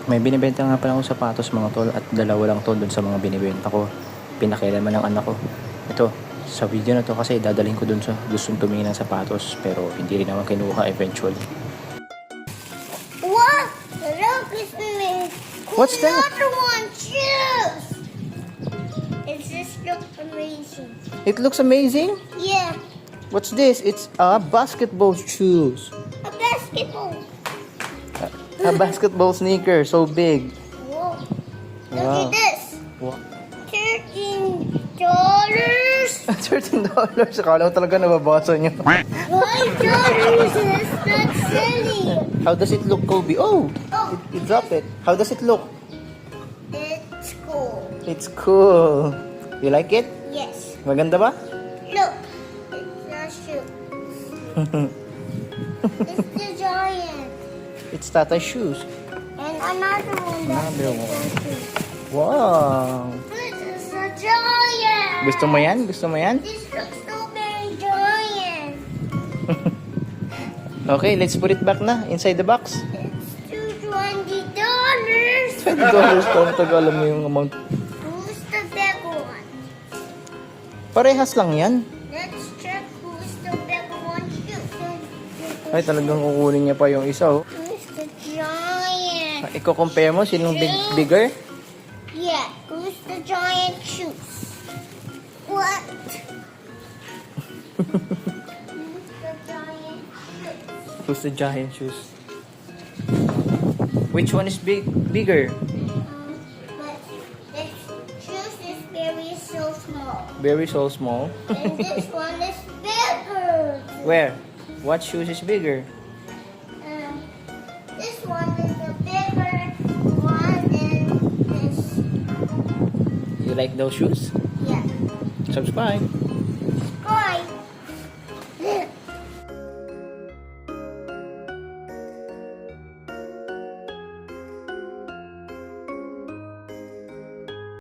May binibenta nga pala akong sapatos mga tol at dalawa lang tol dun sa mga binibenta ko. Pinakialaman ng anak ko. Ito, sa video na to kasi dadalhin ko dun sa gustong tumingin ng sapatos pero hindi rin naman kinuha eventually. What? Look, it's me. What's that? Another one, shoes. It just looks amazing. It looks amazing. Yeah, What's this? It's a basketball shoes. a basketball. A basketball sneaker, so big. Whoa. Look Wow. at this. What? $13. $13. Akala ko talaga nababasa niyo. $5 is not silly. How does it look, Kobe? Oh, Oh, it dropped it. How does it look? it's cool. It's cool. You like it? Yes. Maganda ba? Look, it's not shoe. It's the giant. It's Tata's shoes. And another one. That's Another the one. shoe. Wow. This is a giant. Gusto mo yan? Gusto mo yan? This looks so very giant. Okay, let's put it back na inside the box. It's $20. $20 to. Tagal alam mo yung amount. Who's the big one? Parehas lang yan. Let's check who's the big one. Ay, talagang kukunin niya pa yung isa, oh. Who's the giant? Iko-compare mo, sinong bigger? Yeah, who's the giant shoes? What? Who's the giant shoes? Who's the giant shoes? Which one is bigger? But this shoes is very so small. Very so small. And this one is bigger. Where? What shoes is bigger? This one is the bigger one than this. You like those shoes? Yeah. Subscribe.